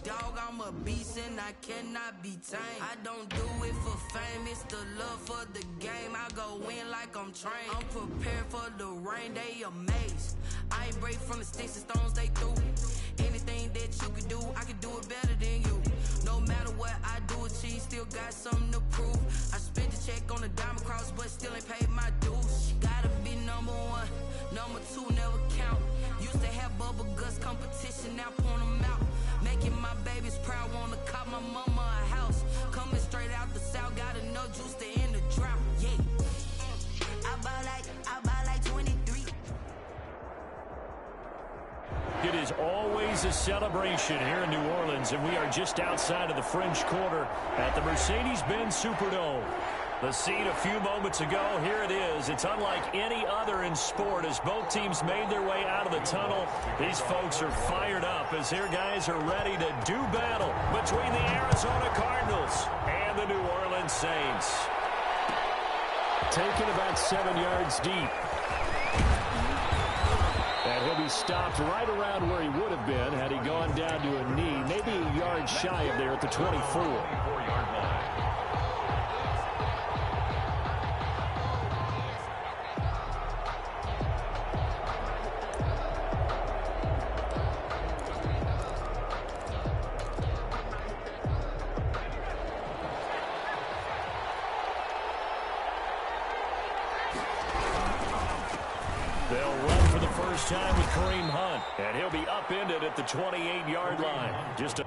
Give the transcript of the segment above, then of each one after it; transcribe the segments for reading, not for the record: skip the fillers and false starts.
dog, I'm a beast and I cannot be tamed. I don't do it for fame, it's the love for the game. I go in like I'm trained. I'm prepared for the rain, they amazed. I ain't break from the sticks and stones they threw. Anything that you can do, I can do it better than you. No matter what I do, achieve, still got something to prove. I spent the check on the diamond cross, but still ain't paid my dues. Gotta be number one, number two never count. Used to have bubble guts competition, now point them out. Making my babies proud, wanna cop my mama a house. Coming straight out the south, got enough juice to end the drought. Yeah, I buy like 23. It is always a celebration here in New Orleans, and we are just outside of the French Quarter at the Mercedes-Benz Superdome. The scene a few moments ago, here it is. It's unlike any other in sport as both teams made their way out of the tunnel. These folks are fired up as their guys are ready to do battle between the Arizona Cardinals and the New Orleans Saints. Taken about 7 yards deep. And he'll be stopped right around where he would have been had he gone down to a knee, maybe a yard shy of there at the 24-yard line. Time with Kareem Hunt, and he'll be upended at the 28-yard line. Just a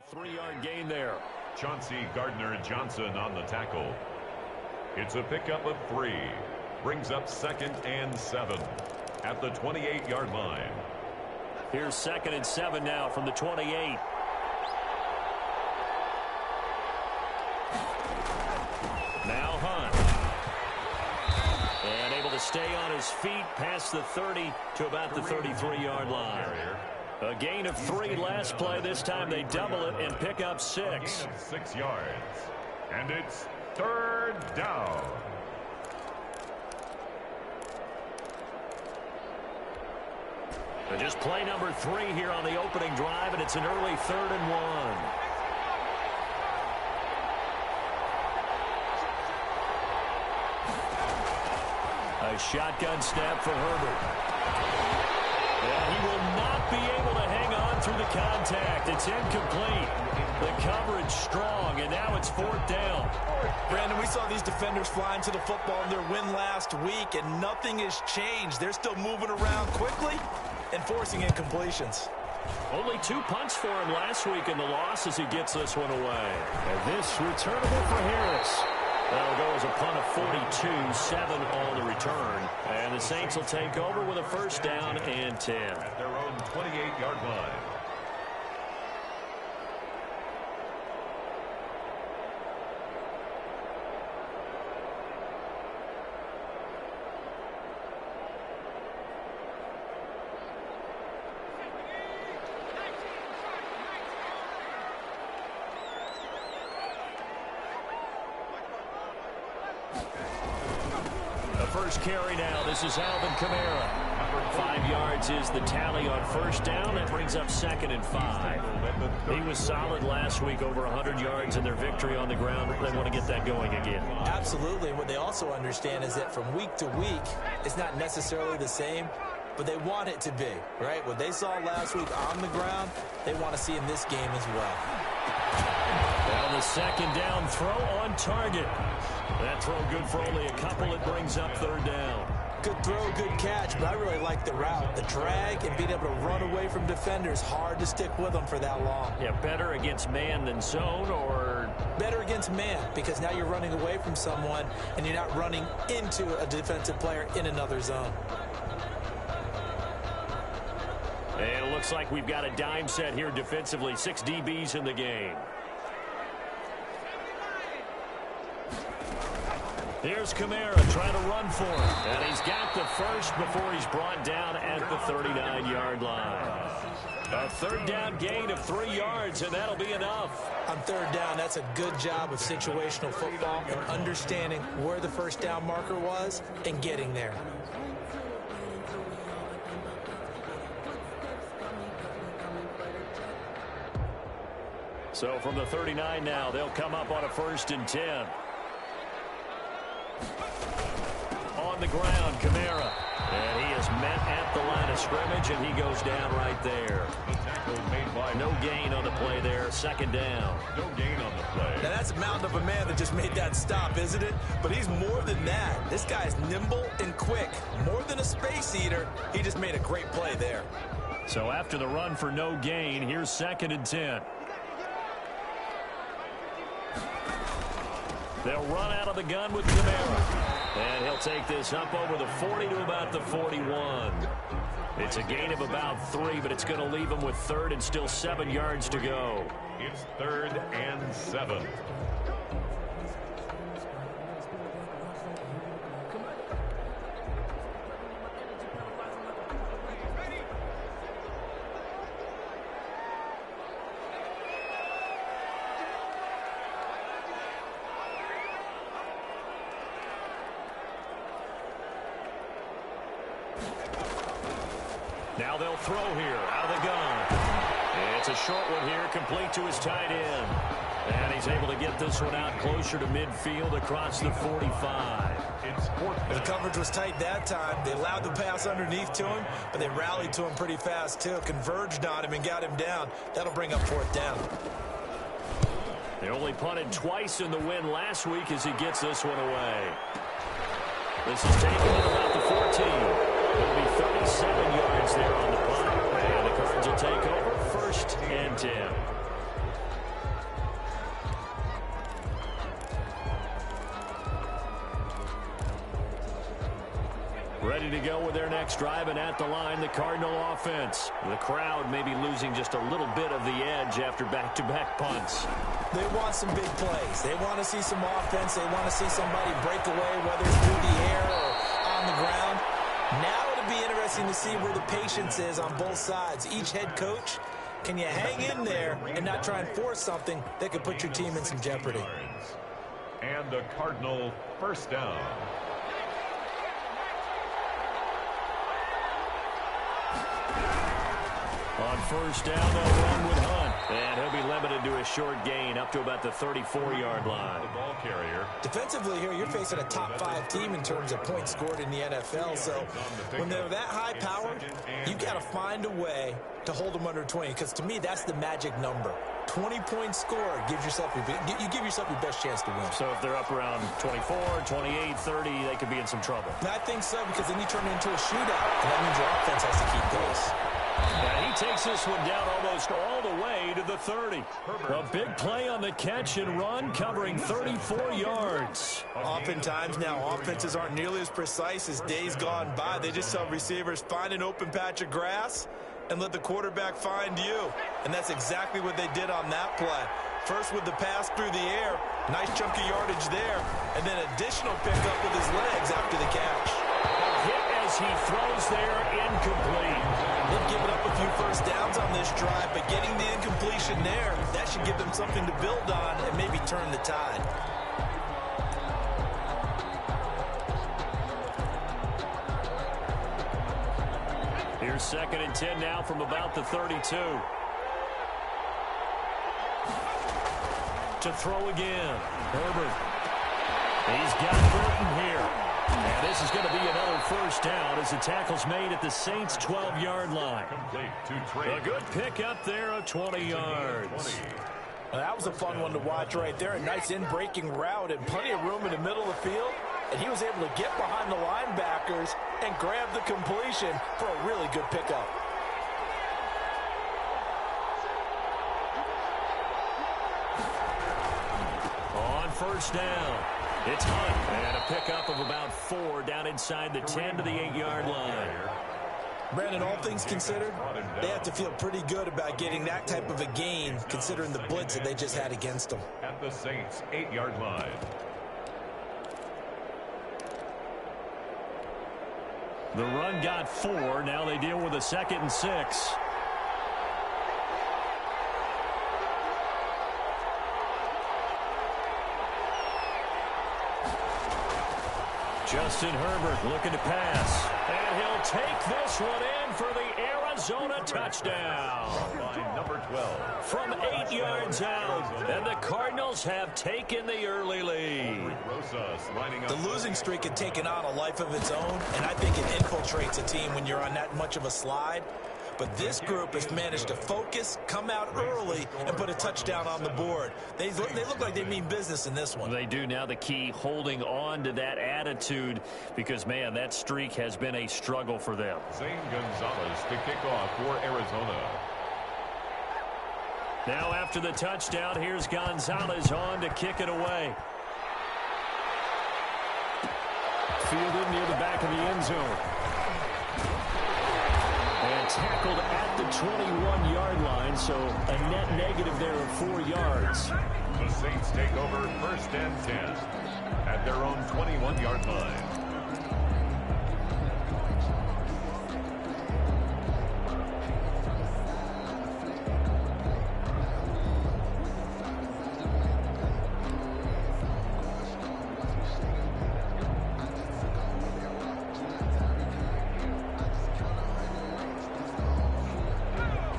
three-yard gain there. Chauncey Gardner-Johnson on the tackle. It's a pickup of 3. Brings up 2nd and 7 at the 28-yard line. Here's 2nd and 7 now from the 28. Now Hunt. And able to stay on his feet past the 30 to about the 33-yard line. A gain of 3 last play. This time they double it and pick up 6. A gain of 6 yards. And it's 3rd down. And just play number 3 here on the opening drive, and it's an early 3rd and 1. A shotgun snap for Herbert. And he will not be able to hang on through the contact. It's incomplete. The coverage strong, and now it's 4th down. Brandon, we saw these defenders flying to the football in their win last week, and nothing has changed. They're still moving around quickly and forcing incompletions. Only 2 punts for him last week in the loss as he gets this one away. And this returnable for Harris. That'll go as a punt of 42, 7 on the return. And the Saints will take over with a 1st down and 10. At their own 28-yard line. First carry now. This is Alvin Kamara. 5 yards is the tally on 1st down. That brings up 2nd and 5. He was solid last week, over 100 yards in their victory on the ground. They want to get that going again. Absolutely. What they also understand is that from week to week, it's not necessarily the same, but they want it to be, right? What they saw last week on the ground, they want to see in this game as well. Now the 2nd down throw on target. That throw good for only a couple. It brings up 3rd down. Good throw, good catch, but I really like the route. The drag and being able to run away from defenders, hard to stick with them for that long. Yeah, better against man than zone, or? Better against man, because now you're running away from someone and you're not running into a defensive player in another zone. And it looks like we've got a dime set here defensively. 6 DBs in the game. Here's Kamara trying to run for it. And he's got the first before he's brought down at the 39-yard line. A third down gain of 3 yards, and that'll be enough. On third down, that's a good job of situational football and understanding where the first down marker was and getting there. So from the 39 now, they'll come up on a 1st and 10. On the ground, Kamara. And he is met at the line of scrimmage, and he goes down right there. The tackle made by no gain on the play there. 2nd down. No gain on the play. Now that's a mountain of a man that just made that stop, isn't it? But he's more than that. This guy's nimble and quick. More than a space eater. He just made a great play there. So after the run for no gain, here's 2nd and 10. They'll run out of the gun with Kamara. And he'll take this up over the 40 to about the 41. It's a gain of about 3, but it's going to leave him with 3rd and still 7 yards to go. It's 3rd and 7. Now they'll throw here out of the gun. It's a short one here, complete to his tight end. And he's able to get this one out closer to midfield across the 45. It's 4th. The coverage was tight that time. They allowed the pass underneath to him, but they rallied to him pretty fast too. Converged on him and got him down. That'll bring up 4th down. They only punted twice in the win last week as he gets this one away. This is taken at about the 14. It'll be 37 yards there on the punt. And the Cards will take over 1st and 10. Ready to go with their next drive, and at the line, the Cardinal offense. The crowd may be losing just a little bit of the edge after back-to-back punts. They want some big plays. They want to see some offense. They want to see somebody break away, whether it's through the air or on the ground. Now it'll be interesting to see where the patience is on both sides. Each head coach, can you hang in there and not try and force something that could put your team in some jeopardy? And a Cardinal 1st down. On 1st down, they'll run with Hunt. And he'll be limited to a short gain up to about the 34-yard line. The ball carrier. Defensively here, you're facing a top 5 team in terms of points scored in the NFL. So when they're that high-powered, you've got to find a way to hold them under 20. Because to me, that's the magic number. 20-point score gives yourself you give yourself your best chance to win. So if they're up around 24, 28, 30, they could be in some trouble. I think so, because then you turn it into a shootout, and that means your offense has to keep pace. And he takes this one down almost all the way to the 30. A big play on the catch and run, covering 34 yards. Oftentimes now, offenses aren't nearly as precise as days gone by. They just tell receivers, find an open patch of grass and let the quarterback find you. And that's exactly what they did on that play. First with the pass through the air, nice chunk of yardage there, and then additional pickup with his legs after the catch. Hit as he throws there, incomplete. They've given up a few first downs on this drive, but getting the incompletion there, that should give them something to build on and maybe turn the tide. Here's 2nd and 10 now from about the 32. To throw again. Herbert. He's got Burton here. And this is going to be another 1st down as the tackle's made at the Saints' 12-yard line. A good pickup there of 20 yards. Well, that was a fun one to watch right there. A nice in-breaking route and plenty of room in the middle of the field. And he was able to get behind the linebackers and grab the completion for a really good pickup. On 1st down, it's Hunt. And a pickup of about 4 down inside the 10 to the 8-yard line. Brandon, all things considered, they have to feel pretty good about getting that type of a gain, considering the blitz that they just had against them. At the Saints' 8-yard line. The run got 4. Now they deal with a 2nd and 6. Justin Herbert looking to pass. And he'll take this one in for the Arizona touchdown. Line number 12. From 8 yards out. And the Cardinals have taken the early lead. The losing streak had taken on a life of its own, and I think it infiltrates a team when you're on that much of a slide. But this group has managed to focus, come out early, and put a touchdown on the board. They look like they mean business in this one. They do. Now the key, holding on to that attitude, because, man, that streak has been a struggle for them. Zane Gonzalez to kick off for Arizona. Now after the touchdown, here's Gonzalez on to kick it away. Fielded near the back of the end zone. And tackled at the 21-yard line, so a net negative there of 4 yards. The Saints take over 1st and 10 at their own 21-yard line.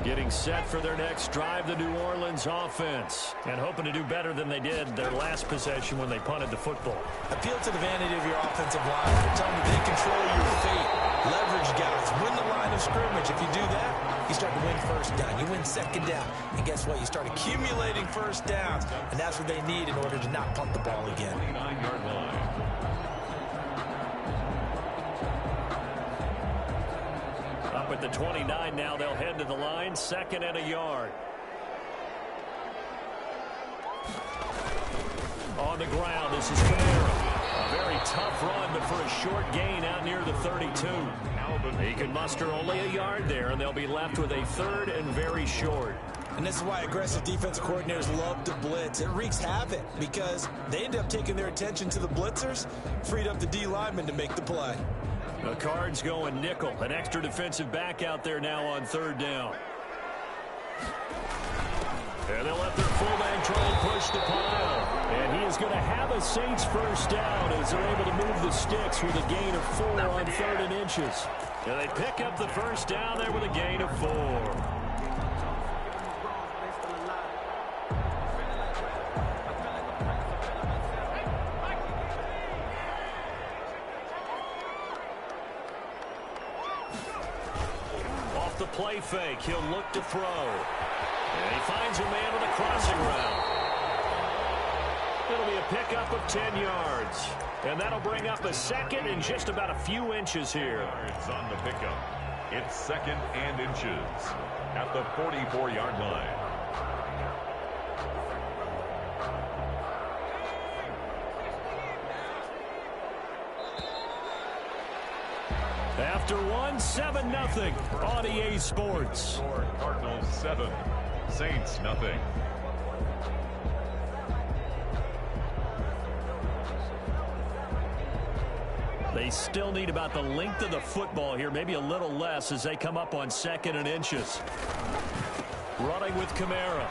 Getting set for their next drive, the New Orleans offense, and hoping to do better than they did their last possession when they punted the football. Appeal to the vanity of your offensive line. Tell them they control your fate. Leverage guys. Win the line of scrimmage. If you do that, you start to win 1st down. You win 2nd down. And guess what? You start accumulating 1st downs, and that's what they need in order to not punt the ball again. 29-yard line. Up at the 29 now, they'll head to the line, 2nd and a yard. On the ground, this is Kamara. A very tough run, but for a short gain out near the 32. He can muster only a yard there, and they'll be left with a 3rd and very short. And this is why aggressive defensive coordinators love to blitz. It wreaks havoc because they end up taking their attention to the blitzers, freed up the D lineman to make the play. The Cards going nickel. An extra defensive back out there now on 3rd down. And they'll let their fullback try and push the pile. And he is going to have a Saints 1st down as they're able to move the sticks with a gain of 4 on 3rd and inches. And they pick up the 1st down there with a gain of 4. The play fake. He'll look to throw. And he finds a man on the crossing route. It'll be a pickup of 10 yards. And that'll bring up a 2nd and just about a few inches here. Yards on the pickup. It's 2nd and inches at the 44-yard line. After 7-0 on EA Sports. Cardinals 7, Saints nothing. They still need about the length of the football here, maybe a little less as they come up on 2nd and inches. Running with Kamara.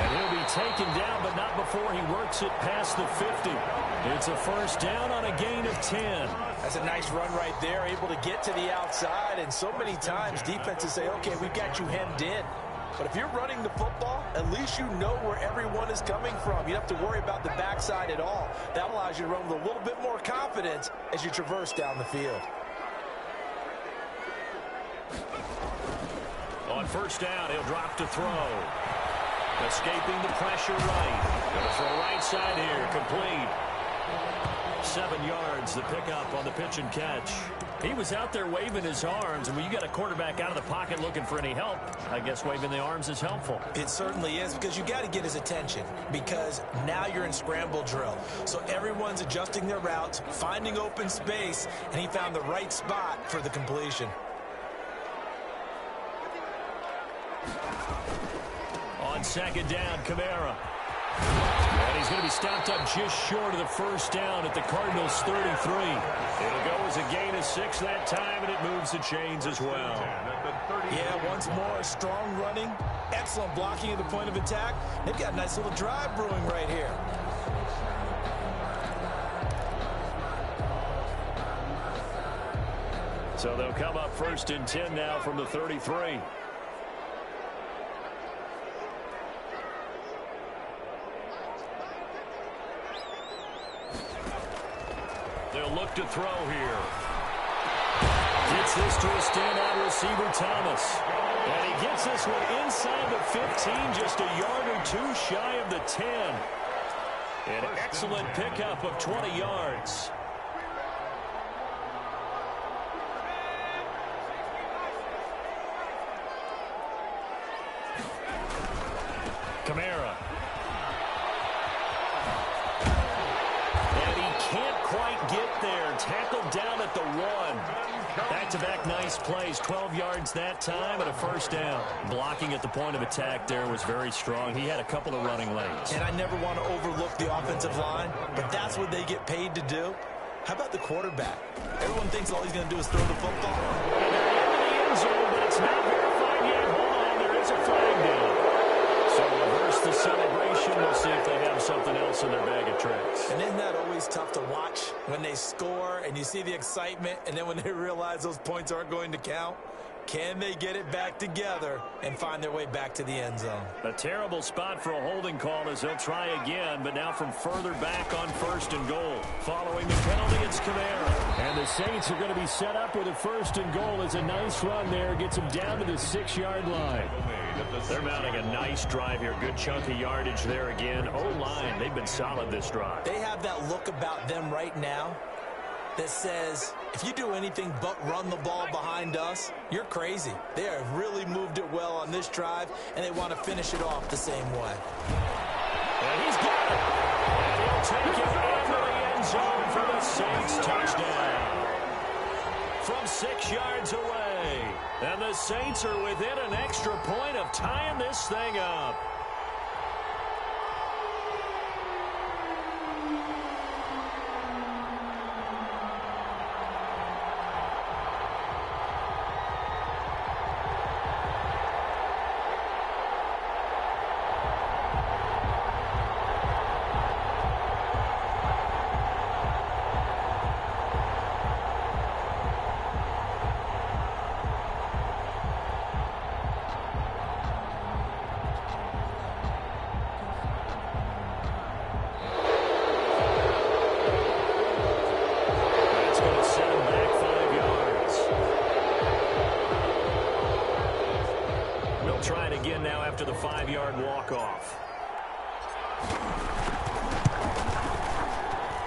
And he'll be taken down, but not before he works it past the 50. It's a 1st down on a gain of 10. That's a nice run right there, able to get to the outside. And so many times defenses say, okay, we've got you hemmed in. But if you're running the football, at least you know where everyone is coming from. You don't have to worry about the backside at all. That allows you to run with a little bit more confidence as you traverse down the field. On 1st down, he'll drop to throw. Escaping the pressure right. Going to throw right side here. Complete. 7 yards, the pickup on the pitch and catch. He was out there waving his arms, and when you got a quarterback out of the pocket looking for any help, I guess waving the arms is helpful. It certainly is, because you got to get his attention, because now you're in scramble drill. So everyone's adjusting their routes, finding open space, and he found the right spot for the completion. On second down, Kamara. And he's going to be stopped up just short of the first down at the Cardinals' 33. It'll go as a gain of 6 that time, and it moves the chains as well. Yeah, once more, strong running, excellent blocking at the point of attack. They've got a nice little drive brewing right here. So they'll come up first and 10 now from the 33. They'll look to throw here. Gets this to a standout receiver, Thomas. And he gets this one inside the 15, just a yard or 2 shy of the 10. An excellent pickup of 20 yards. Kamara. And he can't quite get there. Tackled down at the 1. Back-to-back nice plays. 12 yards that time and a first down. Blocking at the point of attack there was very strong. He had a couple of running lanes. And I never want to overlook the offensive line, but that's what they get paid to do. How about the quarterback? Everyone thinks all he's going to do is throw the football. And they're in the end zone, but it's not verified yet. Hold on, there is a flag down. So reverse the celebration. We'll see if they have something else in their bag of tricks. And isn't that always tough to watch when they score and you see the excitement, and then when they realize those points aren't going to count? Can they get it back together and find their way back to the end zone? A terrible spot for a holding call as they'll try again, but now from further back on first and goal. Following the penalty, it's Kamara. And the Saints are going to be set up with a first and goal as a nice run there gets them down to the 6-yard line. They're mounting a nice drive here. Good chunk of yardage there again. O-line, they've been solid this drive. They have that look about them right now that says, if you do anything but run the ball behind us, you're crazy. They have really moved it well on this drive, and they want to finish it off the same way. And he's got it. And he'll take it into the end zone for the Saints touchdown. From 6 yards away. And the Saints are within an extra point of tying this thing up. To the 5-yard walk-off.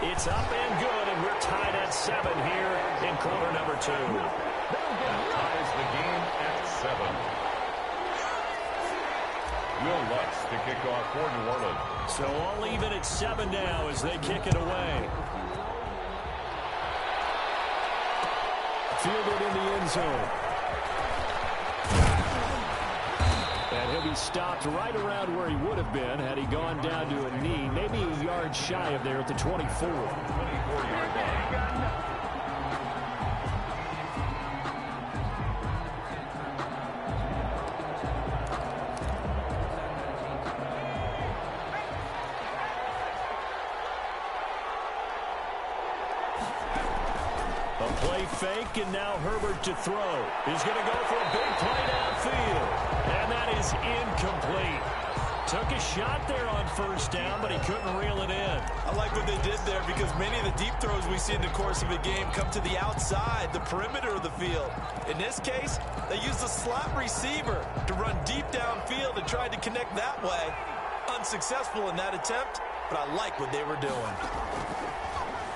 It's up and good, and we're tied at 7 here in quarter number 2. That ties the game at 7. Will Lutz to kick off for New Orleans. So all even at 7 now as they kick it away. Fielded in the end zone. And he'll be stopped right around where he would have been had he gone down to a knee, maybe a yard shy of there at the 24. 24-yard line. A play fake, and now Herbert to throw. He's going to go for a big play downfield. And that is incomplete. Took a shot there on first down, but he couldn't reel it in. I like what they did there because many of the deep throws we see in the course of a game come to the outside, the perimeter of the field. In this case, they used a slot receiver to run deep downfield and tried to connect that way. Unsuccessful in that attempt, but I like what they were doing.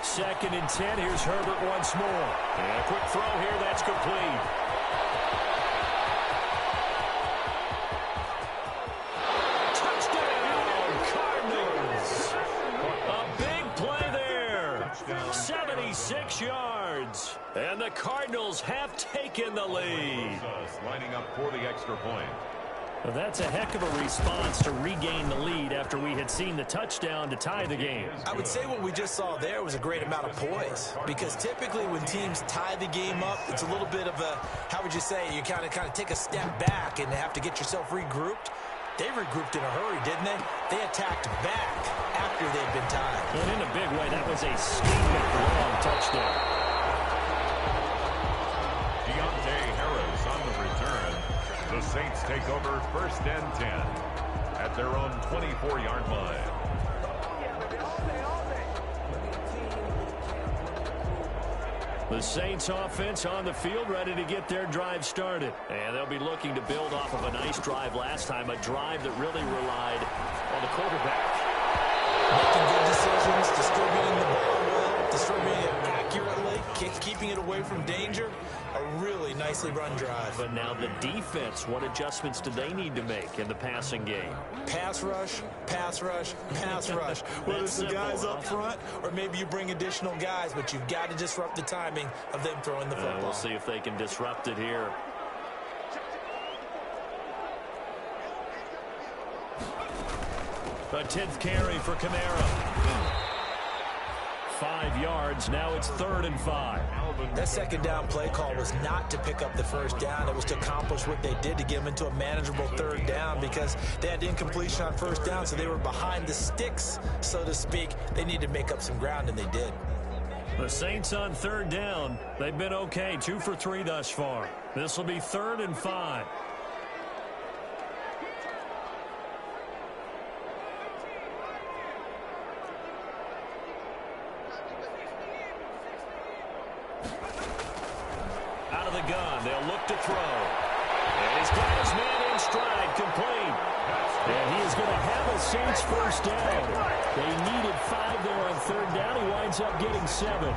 2nd and 10. Here's Herbert once more. And a quick throw here. That's complete. Touchdown, Cardinals. A big play there. 76 yards. And the Cardinals have taken the lead. Lining up for the extra point. Well, that's a heck of a response to regain the lead after we had seen the touchdown to tie the game. I would say what we just saw there was a great amount of poise, because typically when teams tie the game up, it's a little bit of a, how would you say, you kind of take a step back and have to get yourself regrouped. They regrouped in a hurry, didn't they? They attacked back after they'd been tied. And in a big way, that was a statement long touchdown. The Saints take over 1st and 10 at their own 24-yard line. The Saints offense on the field, ready to get their drive started. And they'll be looking to build off of a nice drive last time, a drive that really relied on the quarterback. Making good decisions, distributing the ball well, distributing it accurately, keeping it away from danger. A really nicely run drive. But now the defense, what adjustments do they need to make in the passing game? Pass rush, pass rush, pass rush. Whether it's the guys up front or maybe you bring additional guys, but you've got to disrupt the timing of them throwing the football. We'll see if they can disrupt it here. A 10th carry for Kamara. 5 yards. Now it's 3rd and 5. That second down play call was not to pick up the first down. It was to accomplish what they did, to get them into a manageable 3rd down, because they had incompletion on first down, so they were behind the sticks, so to speak. They needed to make up some ground, and they did. The Saints on 3rd down. They've been okay, 2 for 3 thus far. This will be 3rd and 5. Out of the gun, they'll look to throw. And he's got his man in stride, complete. And he is going to have a Saints first down. They needed 5 there on 3rd down. He winds up getting 7.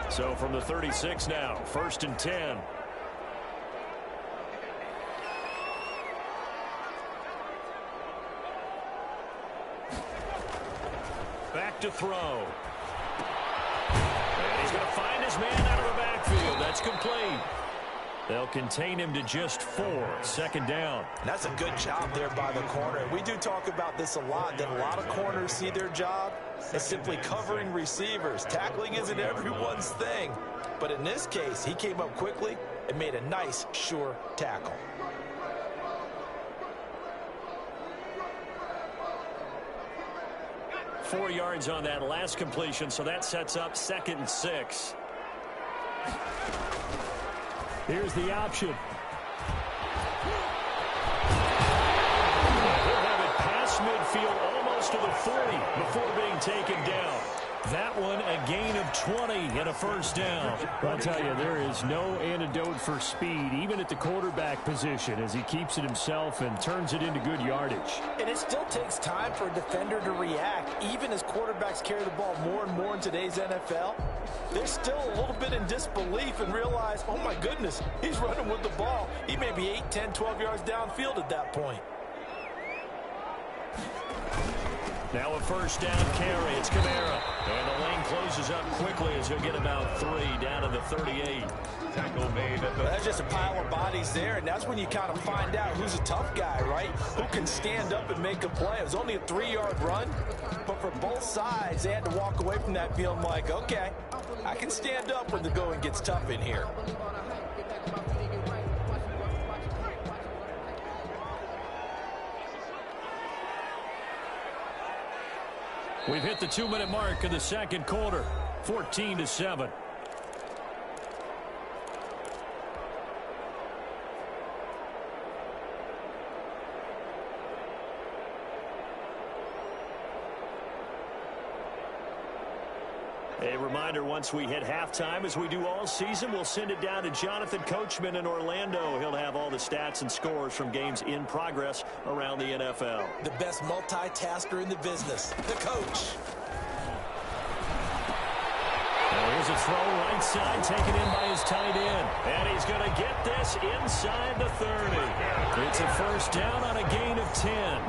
So from the 36 now, 1st and 10. Back to throw. And he's going to find his man out of the backfield. That's complete. They'll contain him to just 4. 2nd down. And that's a good job there by the corner. We do talk about this a lot, that a lot of corners see their job as simply covering receivers. Tackling isn't everyone's thing. But in this case, he came up quickly and made a nice, sure tackle. Four yards on that last completion, so that sets up 2nd and 6. Here's the option. He'll have it past midfield, almost to the 40 before being taken down. That one a gain of 20 and a first down. I'll tell you, there is no antidote for speed, even at the quarterback position, as he keeps it himself and turns it into good yardage. And it still takes time for a defender to react. Even as quarterbacks carry the ball more and more in today's NFL, they're still a little bit in disbelief and realize, oh my goodness, he's running with the ball. He may be 8, 10, 12 yards downfield at that point. Now a first down carry. It's Kamara. And the lane closes up quickly as he'll get about 3 down to the 38. Tackle made at the... That's just a pile of bodies there, and that's when you kind of find out who's a tough guy, right? Who can stand up and make a play. It was only a 3-yard run, but for both sides, they had to walk away from that feeling like, okay, I can stand up when the going gets tough in here. We've hit the 2-minute mark of the second quarter, 14-7. A reminder, once we hit halftime, as we do all season, we'll send it down to Jonathan Coachman in Orlando. He'll have all the stats and scores from games in progress around the NFL. The best multitasker in the business, the coach. Now here's a throw right side, taken in by his tight end. And he's going to get this inside the 30. It's a first down on a gain of 10.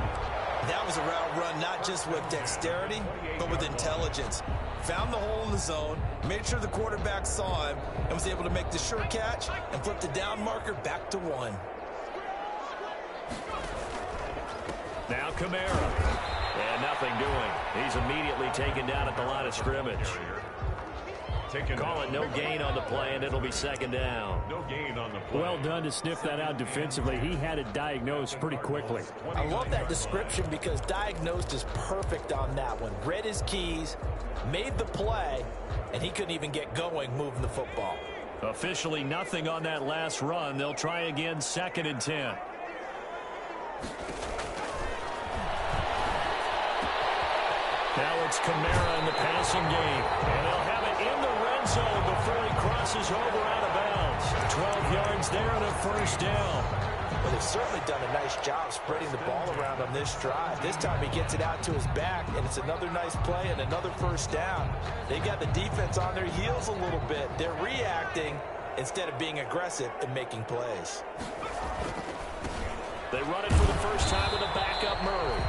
That was a route run not just with dexterity, but with intelligence. Found the hole in the zone, made sure the quarterback saw him, and was able to make the sure catch and flip the down marker back to 1. Now Kamara. And nothing doing. He's immediately taken down at the line of scrimmage. Call it no gain on the play, and it'll be second down. No gain on the play. Well done to sniff that out defensively. He had it diagnosed pretty quickly. I love that description because diagnosed is perfect on that one. Read his keys, made the play, and he couldn't even get going moving the football. Officially nothing on that last run. They'll try again, 2nd and 10. Now it's Kamara in the passing game. And they'll have it in the red zone before he crosses over out of bounds. 12 yards there and a first down. Well, they've certainly done a nice job spreading the ball around on this drive. This time he gets it out to his back, and it's another nice play and another first down. They got the defense on their heels a little bit. They're reacting instead of being aggressive and making plays. They run it for the first time with a backup Murray.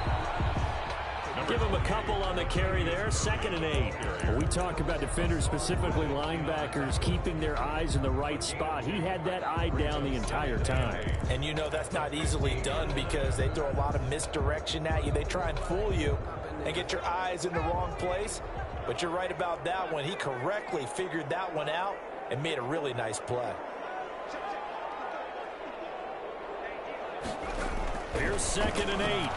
Give him a couple on the carry there, 2nd and 8. Well, we talk about defenders, specifically linebackers, keeping their eyes in the right spot. He had that eye down the entire time. And you know that's not easily done because they throw a lot of misdirection at you. They try and fool you and get your eyes in the wrong place. But you're right about that one. He correctly figured that one out and made a really nice play. Here's 2nd and 8.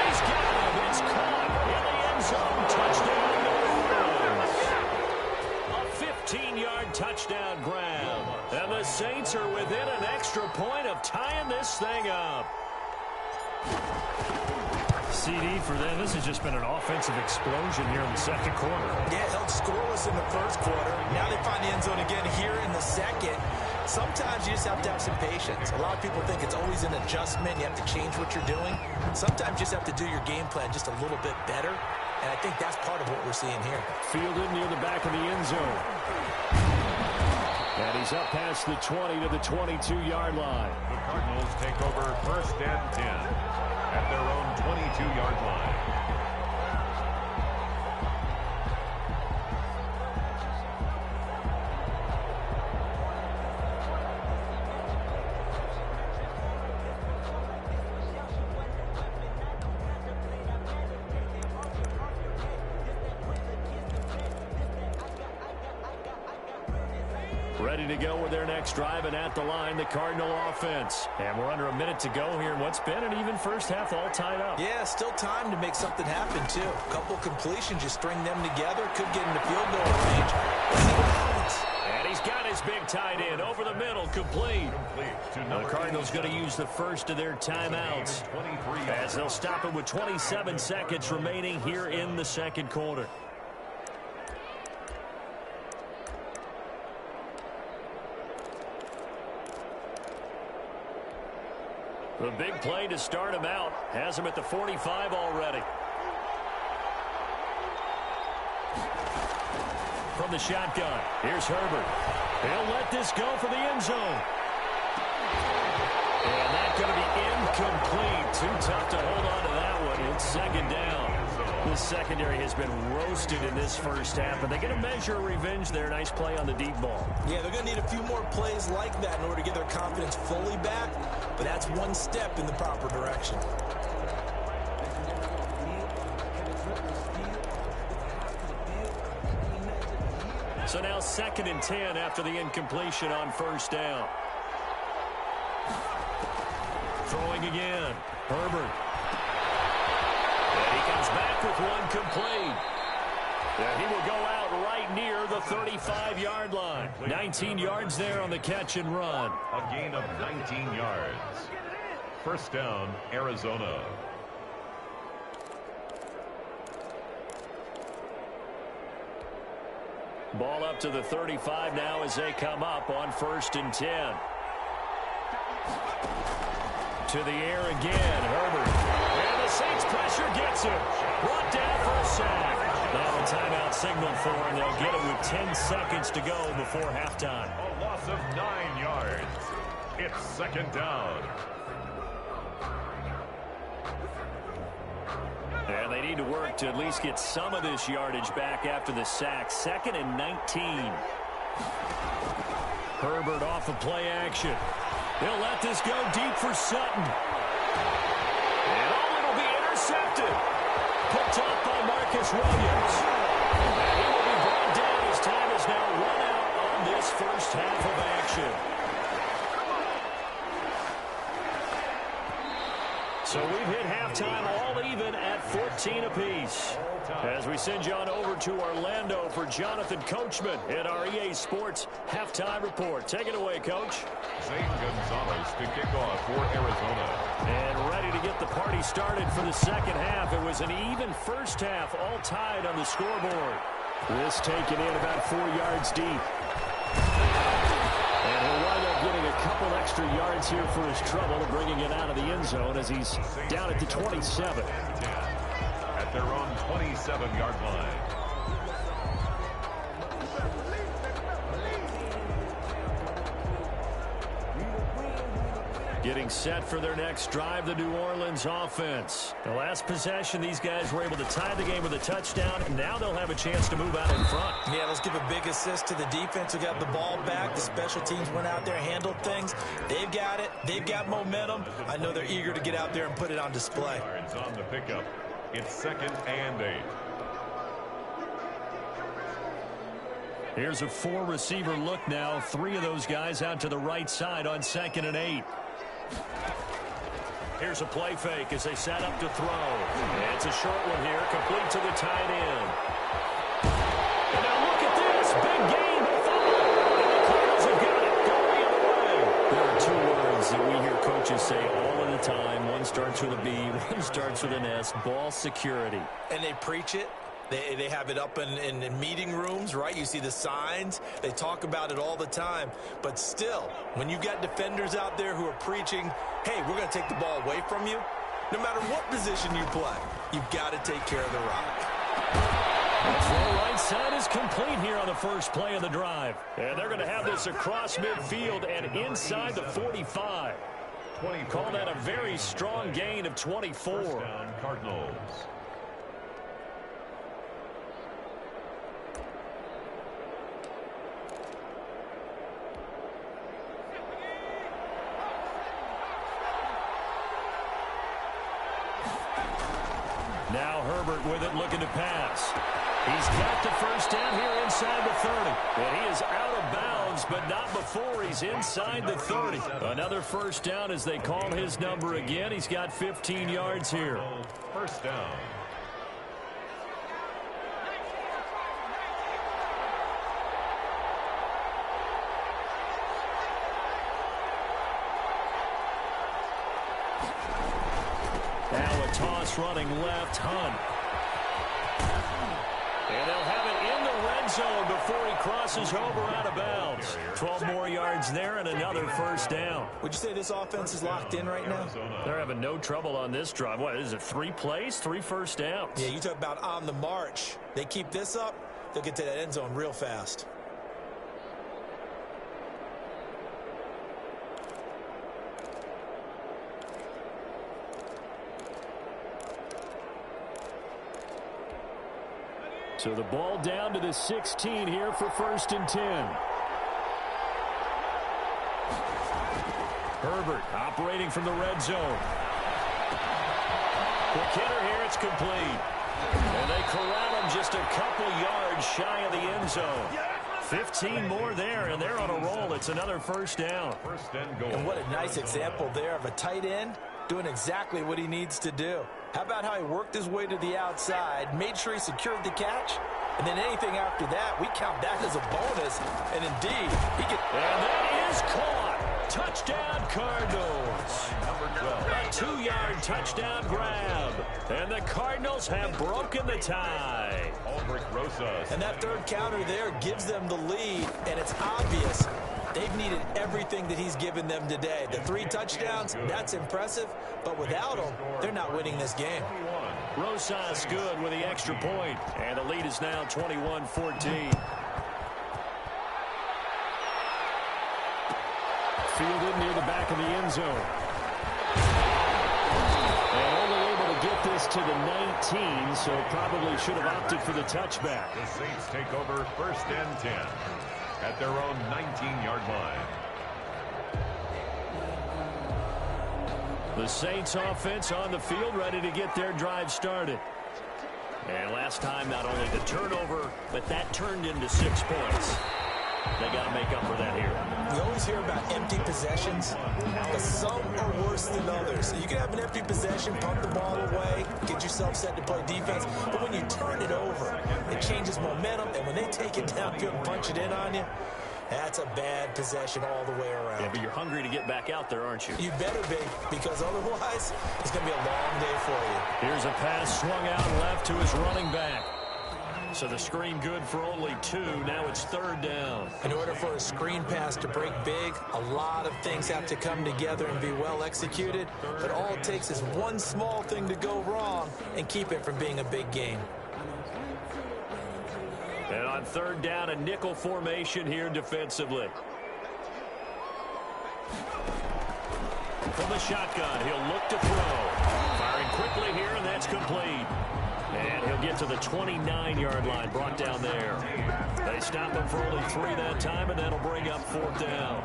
He's got him. It's caught in the end zone. Touchdown, New Orleans. A 15-yard touchdown grab. And the Saints are within an extra point of tying this thing up. CD for them. This has just been an offensive explosion here in the second quarter. Yeah, held scoreless in the first quarter. Now they find the end zone again here in the second. Sometimes you just have to have some patience. A lot of people think it's always an adjustment. You have to change what you're doing. Sometimes you just have to do your game plan just a little bit better. And I think that's part of what we're seeing here. Fielded near the back of the end zone. And he's up past the 20 to the 22-yard line. The Cardinals take over 1st and 10 at their own 22-yard line. Ready to go with their next drive, and at the line, the Cardinal offense. And we're under a minute to go here in what's been an even first half, all tied up. Yeah, still time to make something happen, too. A couple completions, you string them together, could get into field goal range. Let's see what happens. And he's got his big tight end over the middle, complete. The Cardinals going to use the first of their timeouts as they'll stop it with 27 seconds remaining here in the second quarter. The big play to start him out has him at the 45 already. From the shotgun, here's Herbert. He'll let this go for the end zone. And that's going to be incomplete. Too tough to hold on to that one. It's 2nd down. This secondary has been roasted in this first half, but they're going to measure revenge there. Nice play on the deep ball. Yeah, they're going to need a few more plays like that in order to get their confidence fully back, but that's one step in the proper direction. So now 2nd and 10 after the incompletion on first down. Throwing again. Herbert. And he comes back with one complete. And he will go out right near the 35-yard line. 19 yards there on the catch and run. A gain of 19 yards. First down, Arizona. Ball up to the 35 now as they come up on 1st and 10. To the air again, Herbert. And the Saints pressure gets him. Brought down for a sack. Now a timeout signal for him. They'll get it with 10 seconds to go before halftime. A loss of 9 yards. It's 2nd down. need to work to at least get some of this yardage back after the sack. 2nd and 19. Herbert off of play action. He'll let this go deep for Sutton. And it'll be intercepted. Picked up by Marcus Williams. And he will be brought down as time is now run out on this first half of action. So we've hit halftime all even at 14 apiece. As we send you on over to Orlando for Jonathan Coachman in our EA Sports Halftime Report. Take it away, Coach. Zane Gonzalez to kick off for Arizona. And ready to get the party started for the second half. It was an even first half, all tied on the scoreboard. This taken in about 4 yards deep. And he'll wind up getting a couple extra yards here for his trouble, bringing it out of the end zone as he's down at the 27. At their own 27-yard line. Getting set for their next drive, the New Orleans offense. The last possession, these guys were able to tie the game with a touchdown, and now they'll have a chance to move out in front. Yeah, let's give a big assist to the defense who got the ball back. The special teams went out there, handled things. They've got it. They've got momentum. I know they're eager to get out there and put it on display. Yards on the pickup. It's 2nd and 8. Here's a 4-receiver look now. 3 of those guys out to the right side on 2nd and 8. Here's a play fake as they set up to throw. And it's a short one here, complete to the tight end. And now look at this, big gain by Fuller. And the Cardinals have got it, going the other way. There are 2 words that we hear coaches say all of the time. One starts with a B, one starts with an S, ball security. And they preach it. They have it up in meeting rooms, right? You see the signs. They talk about it all the time. But still, when you got defenders out there who are preaching, hey, we're going to take the ball away from you, no matter what position you play, you've got to take care of the rock. The throw right side is complete here on the first play of the drive. And they're going to have this across midfield and inside the 45. Call that a very strong gain of 24. First down, Cardinals. Now Herbert with it, looking to pass. He's got the first down here inside the 30. And he is out of bounds, but not before he's inside the 30. Another first down as they call his number again. He's got 15 yards here. First down. Now a toss running left, Hunt. And they'll have it in the red zone before he crosses over out of bounds. 12 more yards there and another first down. Would you say this offense is locked in right now? They're having no trouble on this drive. What is it, 3 plays, 3 first downs? Yeah, you talk about on the march. They keep this up, they'll get to that end zone real fast. So the ball down to the 16 here for 1st and 10. Herbert operating from the red zone. The kidder here, it's complete. And they corral him just a couple yards shy of the end zone. 15 more there, and they're on a roll. It's another first down. First and goal. And what a nice example there of a tight end doing exactly what he needs to do. How about how he worked his way to the outside, made sure he secured the catch, and then anything after that, we count that as a bonus. And indeed, he can. And that is caught. Touchdown, Cardinals. A 2-yard touchdown grab. And the Cardinals have broken the tie. And that third counter there gives them the lead, and it's obvious they've needed everything that he's given them today. The 3 touchdowns, that's impressive, but without him, they're not winning this game. Rosas good with the extra point, and the lead is now 21-14. Fielded near the back of the end zone. And only able to get get this to the 19, so probably should have opted for the touchback. The Saints take over 1st and 10 at their own 19-yard line. The Saints offense on the field, ready to get their drive started. And last time, not only the turnover, but that turned into 6 points. They got to make up for that here. You always hear about empty possessions, but some are worse than others. You can have an empty possession, pump the ball away, get yourself set to play defense, but when you turn it over, it changes momentum, and when they take it downfield and punch it in on you, that's a bad possession all the way around. Yeah, but you're hungry to get back out there, aren't you? You better be, because otherwise, it's going to be a long day for you. Here's a pass swung out left to his running back. So the screen good for only 2. Now it's 3rd down. In order for a screen pass to break big, a lot of things have to come together and be well executed. But all it takes is one small thing to go wrong and keep it from being a big game. And on 3rd down, a nickel formation here defensively. From the shotgun, he'll look to throw. Firing quickly here, and that's complete. And he'll get to the 29-yard line, brought down there. They stop him for only 3 that time, and that'll bring up 4th down.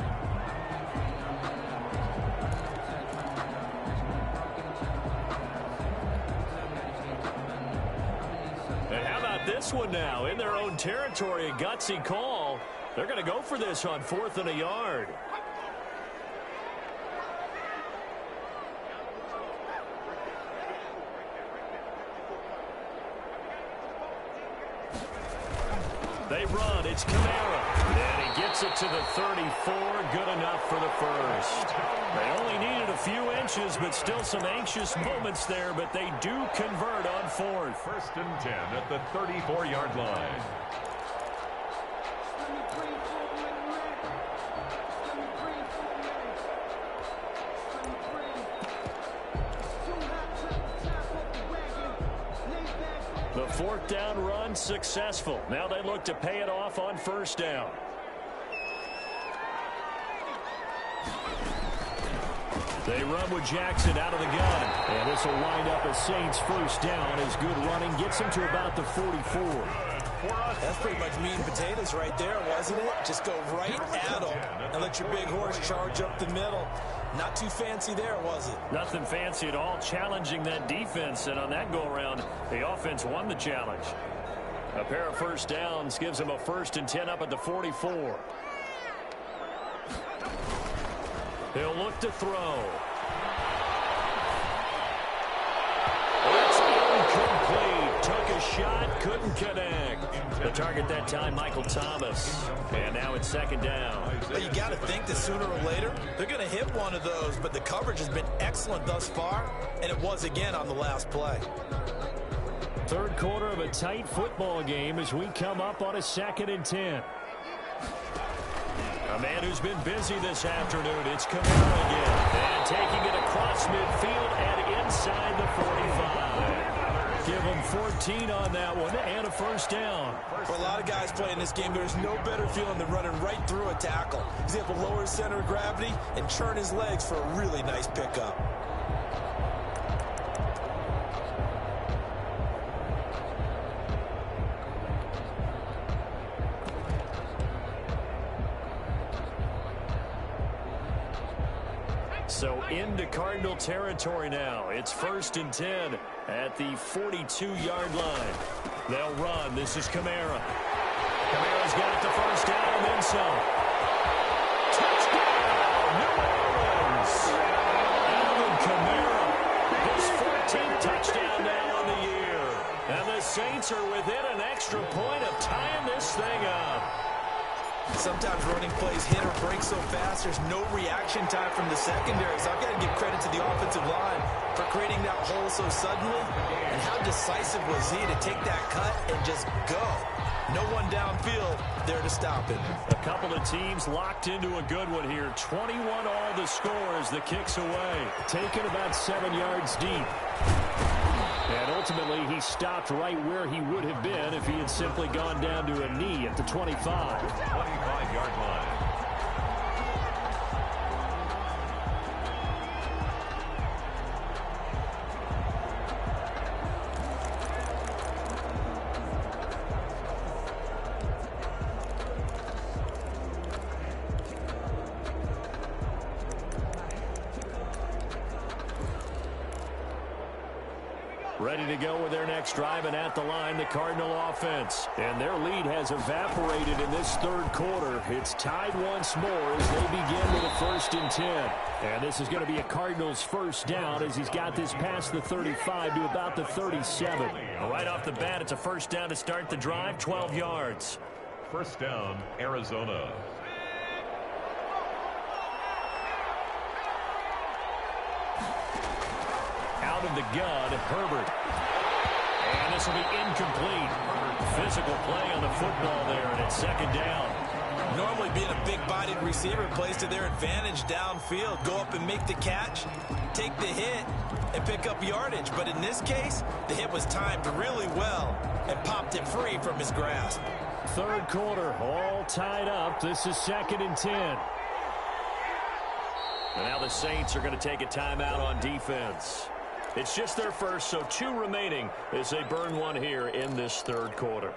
And how about this one now? In their own territory, a gutsy call. They're going to go for this on 4th and a yard. They run. It's Kamara. And he gets it to the 34. Good enough for the first. They only needed a few inches, but still some anxious moments there. But they do convert on 4th. 1st and 10 at the 34-yard line. The 4th down run successful. Now they look to pay it off on 1st down. They run with Jackson out of the gun. And this will wind up a Saints 1st down as good running gets him to about the 44. That's pretty much meat and potatoes right there, wasn't it? Just go right at them and let your big horse charge up the middle. Not too fancy there, was it? Nothing fancy at all, challenging that defense. And on that go-around, the offense won the challenge. A pair of 1st downs gives them a 1st and 10 up at the 44. He'll look to throw. It's incomplete. Took a shot, couldn't connect. The target that time, Michael Thomas. And now it's 2nd down. Well, you got to think that sooner or later, they're going to hit one of those, but the coverage has been excellent thus far, and it was again on the last play. 3rd quarter of a tight football game as we come up on a 2nd and 10. A man who's been busy this afternoon, it's Kamara again. And taking it across midfield and inside the 45. Give him 14 on that one and a 1st down. For a lot of guys playing this game, there's no better feeling than running right through a tackle. He's able to lower his center of gravity and churn his legs for a really nice pickup. So into Cardinal territory now. It's 1st and 10 at the 42-yard line. They'll run. This is Kamara. Kamara's got the 1st down and then some. Touchdown, New Orleans. Alvin Kamara, his 14th touchdown now on the year. And the Saints are within an extra point of tying this thing up. Sometimes running plays hit or break so fast, there's no reaction time from the secondary. So I've got to give credit to the offensive line for creating that hole so suddenly. And how decisive was he to take that cut and just go? No one downfield there to stop it. A couple of teams locked into a good one here. 21 all the score as the kick's away. Taken about 7 yards deep. And ultimately, he stopped right where he would have been if he had simply gone down to a knee at the 25. 25-yard line. Ready to go with their next drive, and at the line, the Cardinal offense. And their lead has evaporated in this third quarter. It's tied once more as they begin with a 1st and 10. And this is going to be a Cardinals first down as he's got this past the 35 to about the 37. Right off the bat, it's a first down to start the drive, 12 yards. First down, Arizona. Out of the gun, Herbert. And this will be incomplete. Physical play on the football there, and it's 2nd down. Normally being a big-bodied receiver plays to their advantage downfield. Go up and make the catch, take the hit, and pick up yardage. But in this case, the hit was timed really well and popped it free from his grasp. Third quarter, all tied up. This is 2nd and 10. And now the Saints are going to take a timeout on defense. It's just their first, so 2 remaining as they burn one here in this third quarter.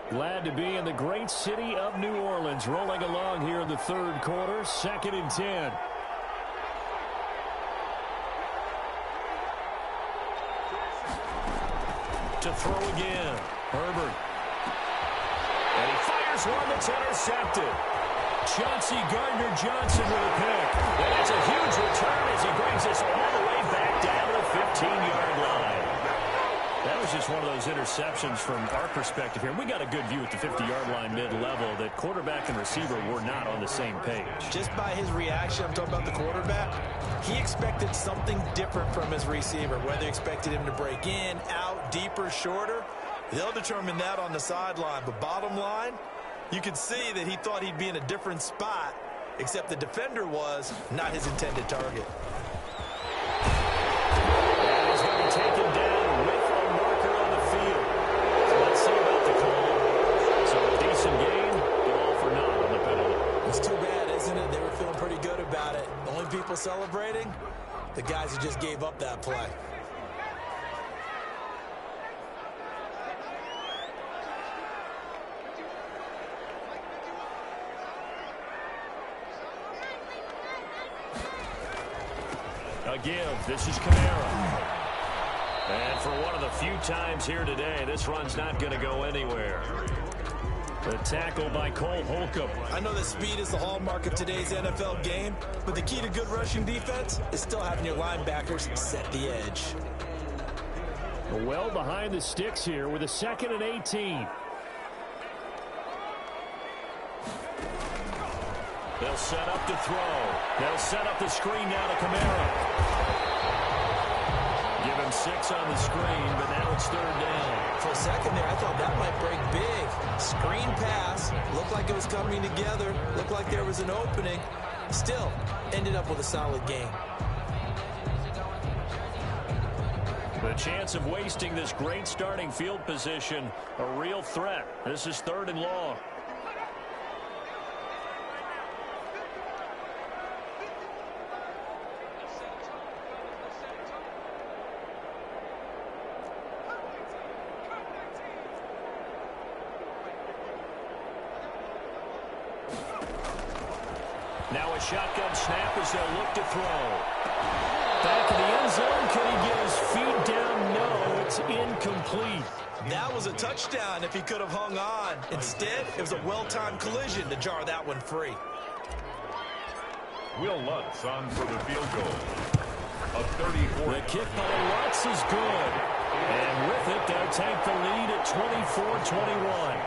Glad to be in the great city of New Orleans, rolling along here in the third quarter, 2nd and 10. To throw again, Herbert. And he fires one that's intercepted. Chauncey Gardner-Johnson with a pick. And it's a huge return as he brings us all the way back down to the 15-yard line. That was just one of those interceptions from our perspective here. We got a good view at the 50-yard line mid-level that quarterback and receiver were not on the same page. Just by his reaction, I'm talking about the quarterback, he expected something different from his receiver, whether he expected him to break in, out, deeper, shorter. They'll determine that on the sideline. But bottom line, you could see that he thought he'd be in a different spot, except the defender was not his intended target. And he's going to be taken down with a marker on the field. So let's see about the call. So a decent game, but all for naught on the penalty. It's too bad, isn't it? They were feeling pretty good about it. The only people celebrating, the guys who just gave up that play. A give. This is Kamara. And for one of the few times here today, this run's not going to go anywhere. The tackle by Cole Holcomb. I know that speed is the hallmark of today's NFL game, but the key to good rushing defense is still having your linebackers set the edge. Well behind the sticks here with a 2nd and 18. They'll set up to throw. They'll set up the screen now to Kamara. Give him 6 on the screen, but now it's 3rd down. For a second there, I thought that might break big. Screen pass. Looked like it was coming together. Looked like there was an opening. Still, ended up with a solid game. The chance of wasting this great starting field position, a real threat. This is 3rd and long. Now a shotgun snap as they'll look to throw. Back in the end zone. Can he get his feet down? No, it's incomplete. That was a touchdown if he could have hung on. Instead, it was a well-timed collision to jar that one free. Will Lutz on for the field goal. A 34. The kick by Lutz is good. And with it, they'll take the lead at 24-21.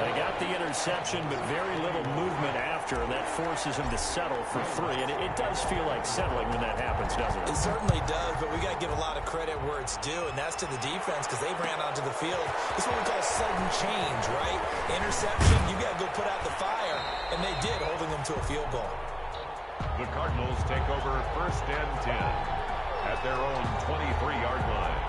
They got the interception, but very little movement after. That forces him to settle for 3. And it does feel like settling when that happens, doesn't it? It certainly does, but we got to give a lot of credit where it's due, and that's to the defense because they ran onto the field. It's what we call sudden change, right? Interception, you got to go put out the fire, and they did, holding them to a field goal. The Cardinals take over 1st and 10 at their own 23-yard line.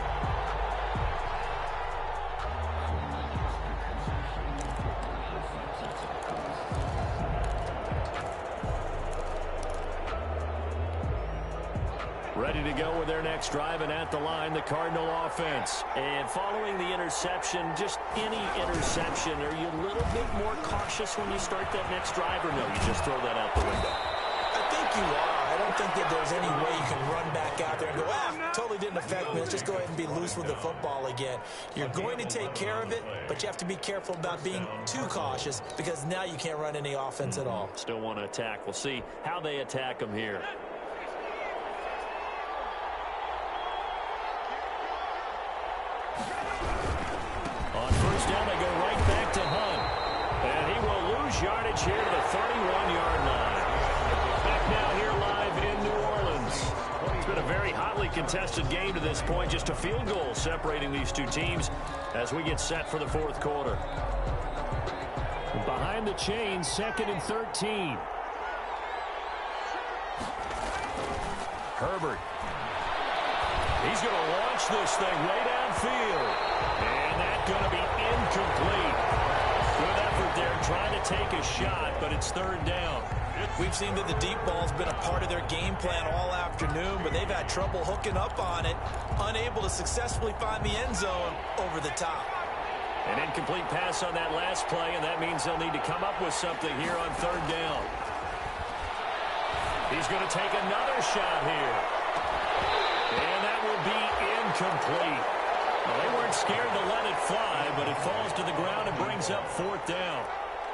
Ready to go with their next drive, and at the line, the Cardinal offense. And following the interception, just any interception, are you a little bit more cautious when you start that next drive, or no, you just throw that out the window? I think you are. I don't think that there's any way you can run back out there and go, totally didn't affect me. Let's just go ahead and be loose with the football again. You're going to take care of it, but you have to be careful about being too cautious because now you can't run any offense at all. Still want to attack. We'll see how they attack them here. On first down, they go right back to Hunt. And he will lose yardage here to the 31-yard line. Back now here live in New Orleans. It's been a very hotly contested game to this point. Just a field goal separating these two teams as we get set for the fourth quarter. Behind the chains, 2nd and 13. Herbert. He's going to launch this thing way downfield. And that's going to be incomplete. Good effort there trying to take a shot, but it's 3rd down. We've seen that the deep ball's been a part of their game plan all afternoon, but they've had trouble hooking up on it, unable to successfully find the end zone over the top. An incomplete pass on that last play, and that means they'll need to come up with something here on 3rd down. He's going to take another shot here. And that will be incomplete. Well, they weren't scared to let it fly, but it falls to the ground and brings up 4th down.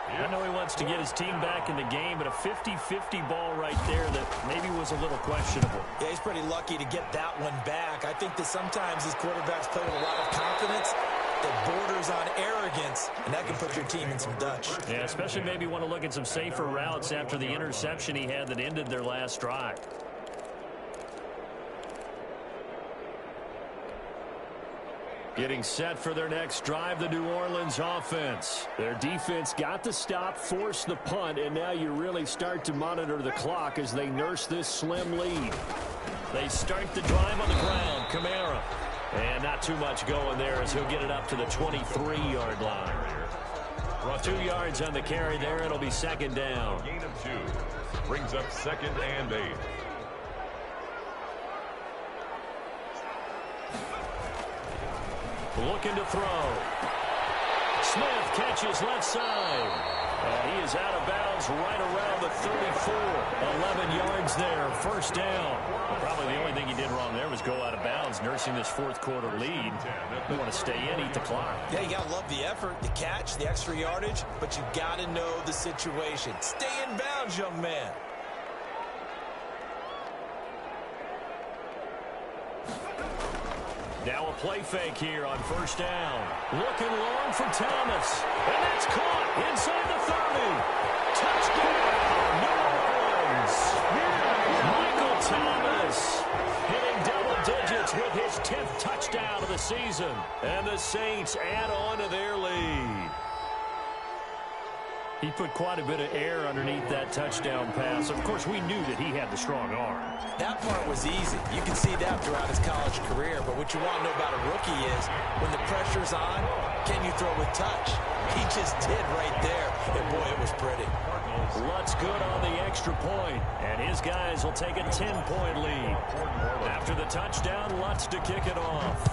I know he wants to get his team back in the game, but a 50-50 ball right there that maybe was a little questionable. Yeah, he's pretty lucky to get that one back. I think that sometimes these quarterbacks play with a lot of confidence that borders on arrogance, and that can put your team in some Dutch. Yeah, especially maybe want to look at some safer routes after the interception he had that ended their last drive. Getting set for their next drive, the New Orleans offense. Their defense got the stop, forced the punt, and now you really start to monitor the clock as they nurse this slim lead. They start the drive on the ground. Kamara. And not too much going there as he'll get it up to the 23-yard line. 2 yards on the carry there. It'll be 2nd down. Gain of 2. Brings up 2nd and 8. Looking to throw. Smith catches left side. And he is out of bounds right around the 34. 11 yards there. 1st down. Well, probably the only thing he did wrong there was go out of bounds, nursing this 4th quarter lead. You want to stay in, eat the clock. Yeah, you got to love the effort, the catch, the extra yardage, but you got to know the situation. Stay in bounds, young man. Now a play fake here on 1st down. Looking long for Thomas. And that's caught inside the 30. Touchdown! New Orleans! Michael Thomas hitting double digits with his 10th touchdown of the season. And the Saints add on to their lead. He put quite a bit of air underneath that touchdown pass. Of course, we knew that he had the strong arm. That part was easy. You can see that throughout his college career. But what you want to know about a rookie is when the pressure's on, can you throw with touch? He just did right there. And, boy, it was pretty. Lutz good on the extra point. And his guys will take a 10-point lead. After the touchdown, Lutz to kick it off.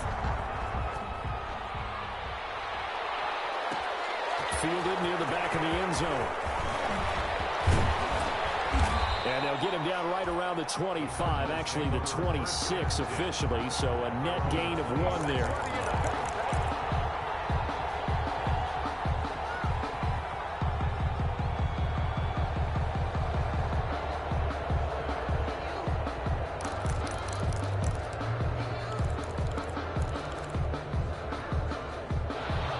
Fielded near the back of the end zone. And they'll get him down right around the 25, actually the 26 officially, so a net gain of 1 there.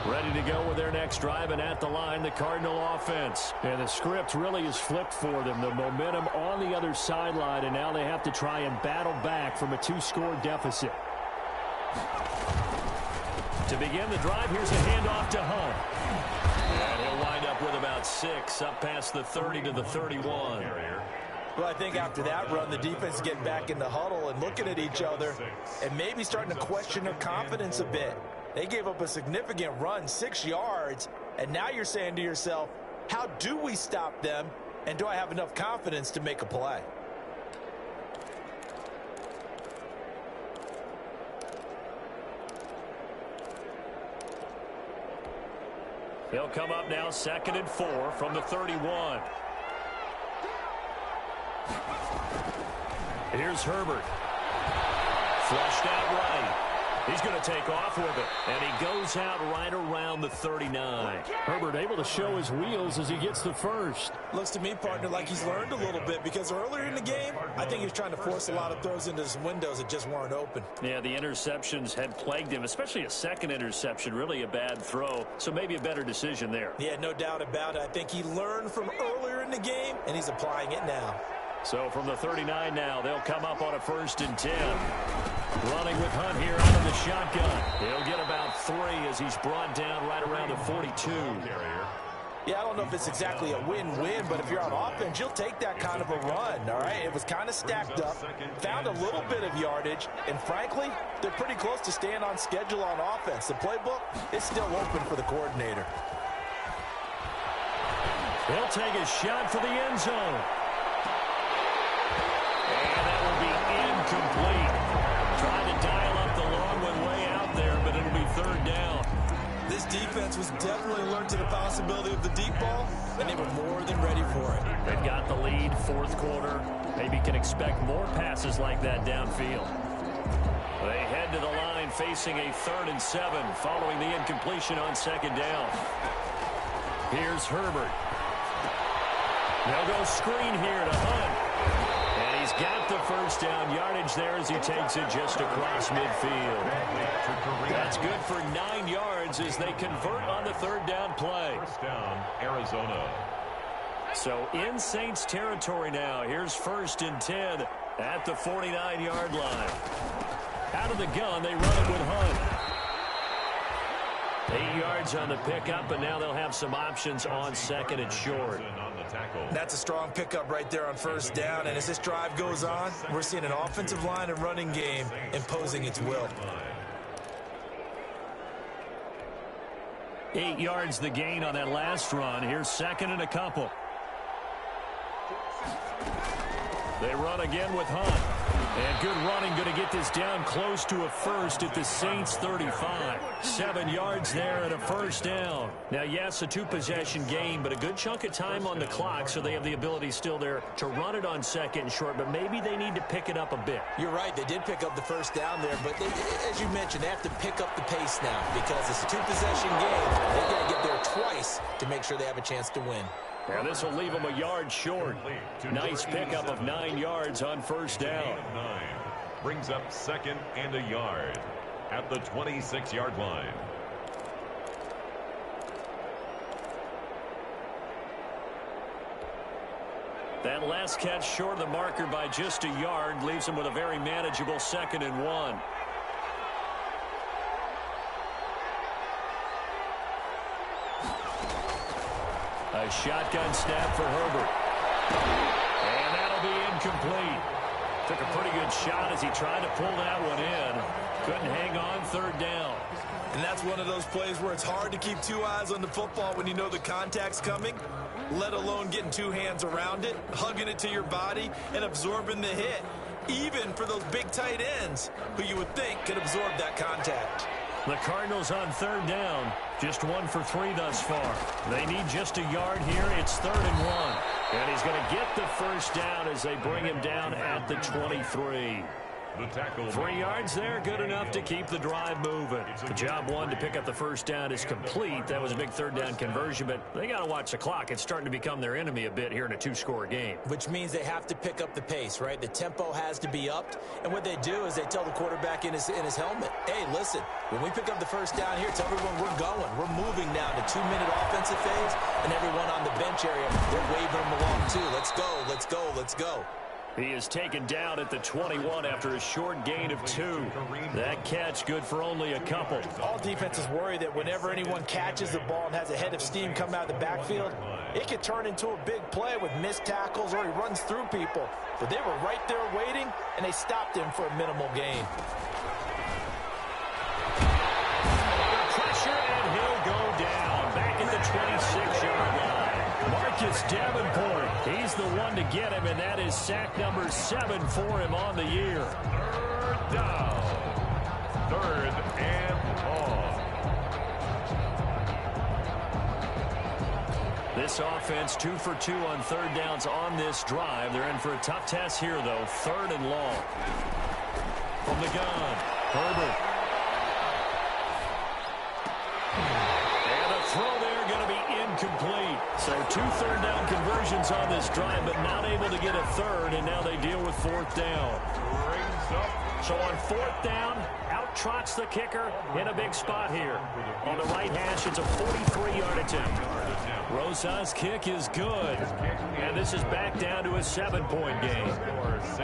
Ready to go with their next drive, and at the line, the Cardinal offense. And the script really is flipped for them. The momentum on the other sideline, and now they have to try and battle back from a 2-score deficit. To begin the drive, here's a handoff to Hunt. And he'll wind up with about 6, up past the 30 to the 31. Well, I think after that run, the defense getting back in the huddle and looking at each other and maybe starting to question their confidence a bit. They gave up a significant run, 6 yards, and now you're saying to yourself, how do we stop them, and do I have enough confidence to make a play? He'll come up now 2nd and 4 from the 31. Here's Herbert. Flushed out right. He's going to take off with it, and he goes out right around the 39. Herbert able to show his wheels as he gets the first. Looks to me, partner, like he's learned a little bit, because earlier in the game, I think he was trying to force a lot of throws into some windows that just weren't open. Yeah, the interceptions had plagued him, especially a second interception, really a bad throw, so maybe a better decision there. Yeah, no doubt about it. I think he learned from earlier in the game, and he's applying it now. So from the 39 now, they'll come up on a 1st and 10. Running with Hunt here out of the shotgun. He'll get about 3 as he's brought down right around the 42. Yeah, I don't know if it's exactly a win-win, but if you're on offense, you'll take that kind of a run, all right? It was kind of stacked up, found a little bit of yardage, and frankly, they're pretty close to staying on schedule on offense. The playbook is still open for the coordinator. He'll take a shot for the end zone. And that will be incomplete. Trying to dial up the long one way out there, but it'll be 3rd down. This defense was definitely alert to the possibility of the deep ball, and they were more than ready for it. They've got the lead, 4th quarter. Maybe can expect more passes like that downfield. They head to the line facing a 3rd and 7 following the incompletion on 2nd down. Here's Herbert. They'll go screen here to Hunt. And he's got the first down yardage there as he takes it just across midfield. That's good for 9 yards as they convert on the 3rd down play. 1st down, Arizona. So in Saints territory now. Here's 1st and 10 at the 49-yard line. Out of the gun, they run it with Hunt. 8 yards on the pickup, and now they'll have some options on 2nd and short. That's a strong pickup right there on 1st down, and as this drive goes on, we're seeing an offensive line and running game imposing its will. 8 yards the gain on that last run. Here's 2nd and a couple. They run again with Hunt. And good running, going to get this down close to a first at the Saints 35. 7 yards there and a 1st down. Now, yes, a 2-possession game, but a good chunk of time on the clock, so they have the ability still there to run it on 2nd and short, but maybe they need to pick it up a bit. You're right. They did pick up the 1st down there, but they, as you mentioned, they have to pick up the pace now because it's a 2-possession game. They've got to get there twice to make sure they have a chance to win. Now this will leave them a yard short. Nice pickup of 9 yards on 1st down. 9 brings up 2nd and a yard at the 26-yard line. That last catch short of the marker by just a yard leaves them with a very manageable 2nd and 1. A shotgun snap for Herbert. And that'll be incomplete. Took a pretty good shot as he tried to pull that one in. Couldn't hang on 3rd down. And that's one of those plays where it's hard to keep 2 eyes on the football when you know the contact's coming, let alone getting 2 hands around it, hugging it to your body, and absorbing the hit. Even for those big tight ends who you would think could absorb that contact. The Cardinals on 3rd down. Just 1 for 3 thus far. They need just a yard here. It's 3rd and 1. And he's going to get the 1st down as they bring him down at the 23. The tackle. 3 yards there, good enough to keep the drive moving. The job 1 to pick up the 1st down is complete. That was a big 3rd down conversion, but they got to watch the clock. It's starting to become their enemy a bit here in a 2-score game. Which means they have to pick up the pace, right? The tempo has to be upped. And what they do is they tell the quarterback in his helmet, hey, listen, when we pick up the 1st down here, tell everyone we're going. We're moving now to 2-minute offensive phase, and everyone on the bench area, they're waving them along too. Let's go, let's go, let's go. He is taken down at the 21 after a short gain of 2. That catch good for only a couple. All defenses worry that whenever anyone catches the ball and has a head of steam come out of the backfield, it could turn into a big play with missed tackles or he runs through people. But they were right there waiting, and they stopped him for a minimal gain. Pressure, and he'll go down back at the 26-yard line. Marcus Davenport, he's the one to get him, and that is sack number 7 for him on the year. 3rd down. 3rd and long. This offense 2 for 2 on third downs on this drive. They're in for a tough test here, though. 3rd and long. From the gun, Herbert. And a throw there going to be incomplete. So 2 third down conversions on this drive, but not able to get a third, and now they deal with 4th down. So on 4th down, out trots the kicker in a big spot here. On the right hash, it's a 43-yard attempt. Rosa's kick is good. And this is back down to a 7-point game.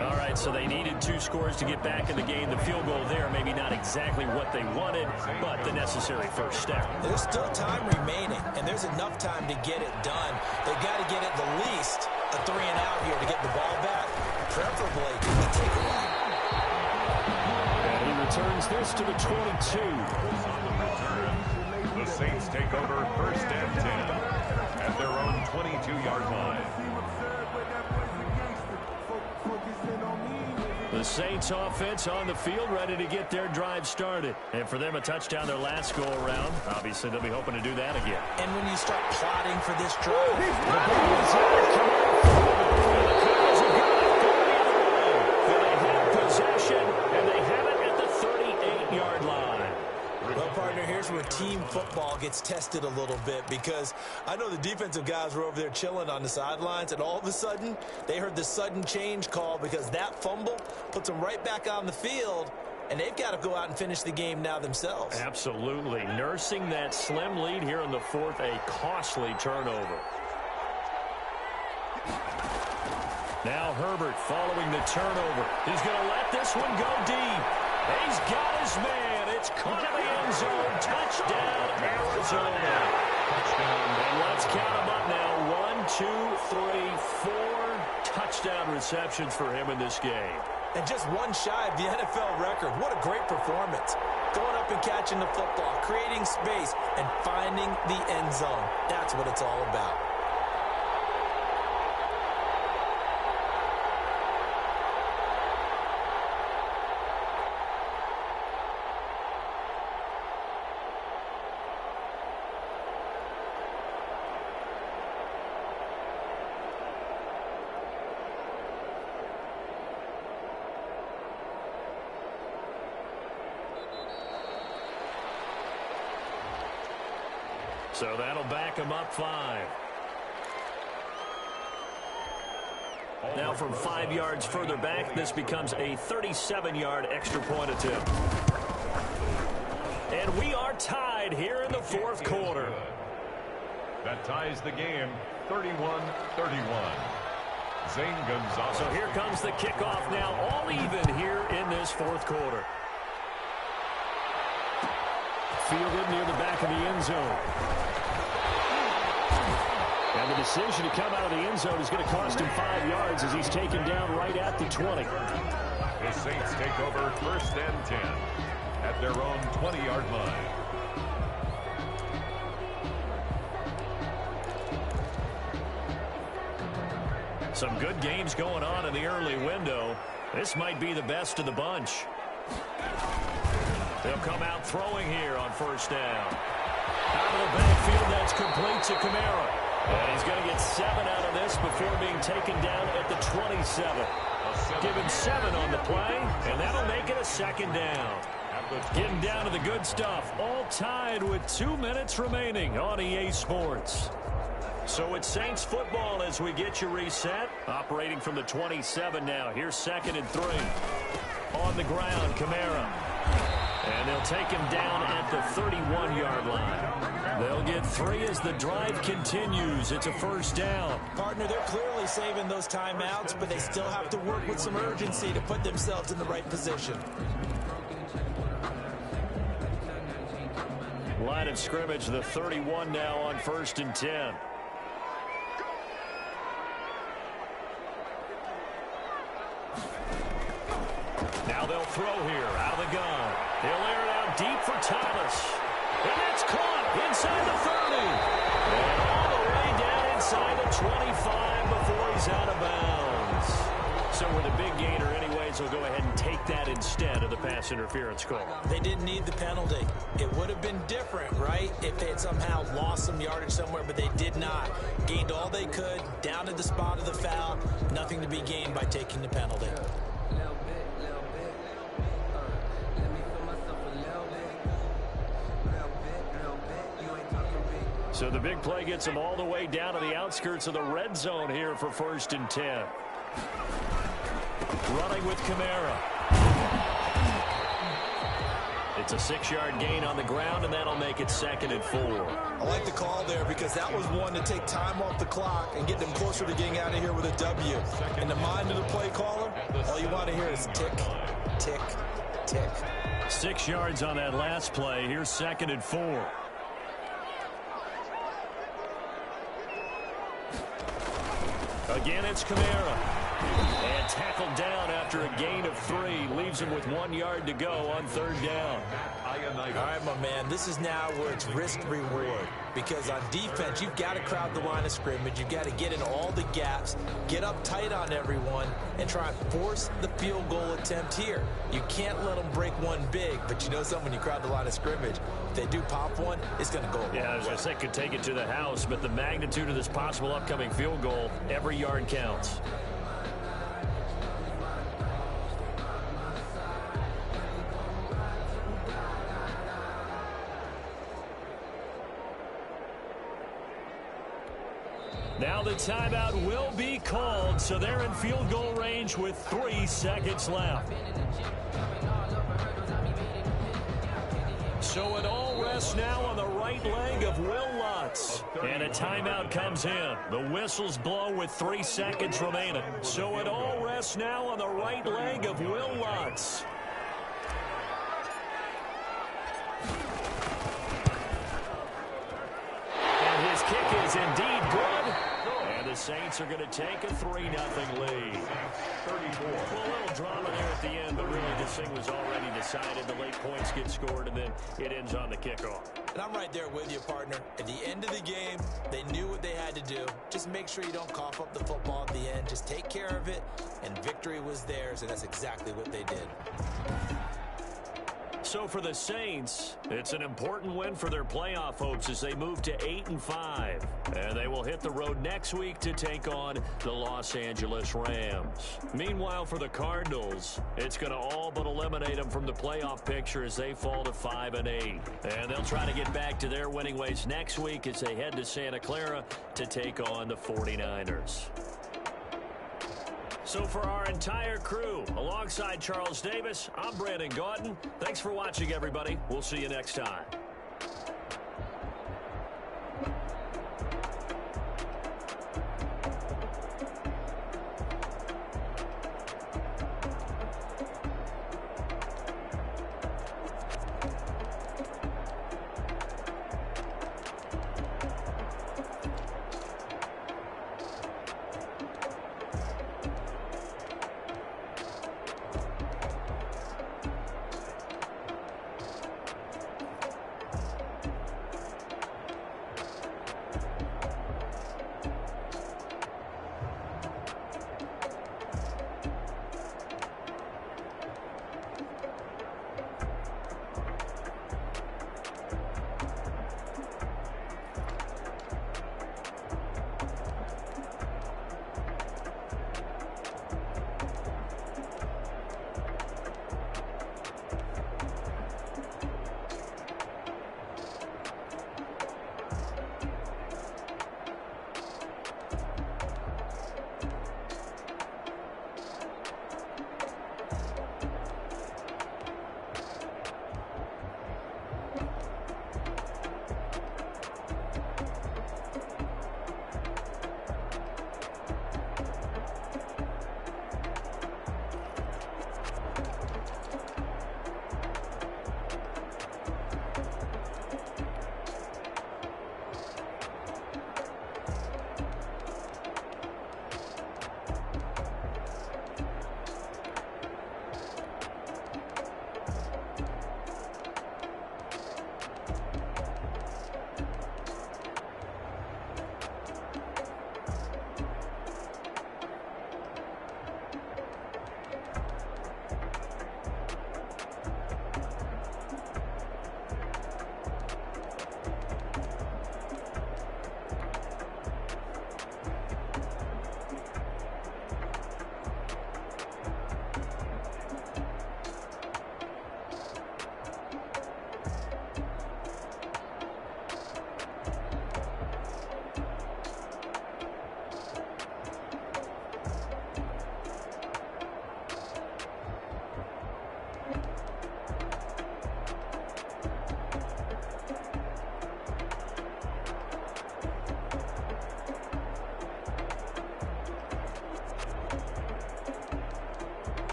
All right, so they needed 2 scores to get back in the game. The field goal there, maybe not exactly what they wanted, but the necessary first step. There's still time remaining, and there's enough time to get it done. They've got to get at the least a 3-and-out here to get the ball back, preferably a takeaway. And he returns this to the 22. The Saints take over 1st and 10 at their own 22-yard line. The Saints offense on the field, ready to get their drive started. And for them, a touchdown their last go-around. Obviously, they'll be hoping to do that again. And when you start plotting for this drive, The ball is out. The Cardinals have got it going the other way. They have possession, and they have it at the 38-yard line. well, partner, here's where team football gets tested a little bit, because I know the defensive guys were over there chilling on the sidelines, and all of a sudden, they heard the sudden change call because that fumble puts them right back on the field, and they've got to go out and finish the game now themselves. Absolutely. Nursing that slim lead here in the 4th, a costly turnover. Now Herbert following the turnover. He's going to let this one go deep. He's got his man. It's caught in the end zone. Touchdown, Arizona. And let's count them up now. 1, 2, 3, 4 touchdown receptions for him in this game. And just one shy of the NFL record. What a great performance. Going up and catching the football, creating space, and finding the end zone. That's what it's all about. So that'll back him up 5. Now from 5 yards further back, this becomes a 37-yard extra point attempt. And we are tied here in the 4th quarter. That ties the game 31-31. Zane Gonzalez. So here comes the kickoff now, all even here in this 4th quarter. Fielded near the back of the end zone. And the decision to come out of the end zone is going to cost him 5 yards as he's taken down right at the 20. The Saints take over 1st and 10 at their own 20-yard line. Some good games going on in the early window. This might be the best of the bunch. They'll come out throwing here on 1st down. Out of the backfield, that's complete to Kamara. And he's going to get 7 out of this before being taken down at the 27. Given 7 on the play, and that'll make it a 2nd down. Getting down to the good stuff. All tied with 2 minutes remaining on EA Sports. So it's Saints football as we get you reset. Operating from the 27 now. Here's 2nd and 3. On the ground, Kamara. And they'll take him down at the 31-yard line. They'll get 3 as the drive continues. It's a 1st down. Partner, they're clearly saving those timeouts, but they still have to work with some urgency to put themselves in the right position. Line of scrimmage, the 31 now on 1st and 10. Now they'll throw here out of the gun. They'll air it out deep for Thomas. And that's caught inside the 30. And all the way down inside the 25 before he's out of bounds. So with a big gainer anyways, he'll go ahead and take that instead of the pass pass interference call. They didn't need the penalty. It would have been different, right, if they had somehow lost some yardage somewhere, but they did not. Gained all they could, down at the spot of the foul. Nothing to be gained by taking the penalty. So the big play gets them all the way down to the outskirts of the red zone here for 1st and 10. Running with Kamara. It's a 6-yard gain on the ground, and that'll make it 2nd and 4. I like the call there because that was one to take time off the clock and get them closer to getting out of here with a W. In the mind of the play caller, all you want to hear is tick, tick, tick. 6 yards on that last play. Here's 2nd and 4. Again, it's Kamara. And tackled down after a gain of 3. Leaves him with 1 yard to go on 3rd down. All right, my man, this is now where it's risk-reward. Because on defense, you've got to crowd the line of scrimmage. You've got to get in all the gaps, get up tight on everyone, and try and force the field goal attempt here. You can't let them break one big, but you know something, when you crowd the line of scrimmage, if they do pop one, it's going to go away. Yeah, I was going to say could take it to the house, but the magnitude of this possible upcoming field goal, every yard counts. Now the timeout will be called, so they're in field goal range with 3 seconds left. So it all rests now on the right leg of Will Lutz. And a timeout comes in. The whistles blow with 3 seconds remaining. So it all rests now on the right leg of Will Lutz. And his kick is indeed good. And the Saints are going to take a 3-0 lead. 34. Well, a little drama there at the end, but really this thing was already decided. The late points get scored, and then it ends on the kickoff. And I'm right there with you, partner. At the end of the game, they knew what they had to do. Just make sure you don't cough up the football at the end. Just take care of it, and victory was theirs, and that's exactly what they did. So for the Saints, it's an important win for their playoff hopes as they move to 8-5. And they will hit the road next week to take on the Los Angeles Rams. Meanwhile, for the Cardinals, it's going to all but eliminate them from the playoff picture as they fall to 5-8. And they'll try to get back to their winning ways next week as they head to Santa Clara to take on the 49ers. So for our entire crew, alongside Charles Davis, I'm Brandon Gaudin. Thanks for watching, everybody. We'll see you next time.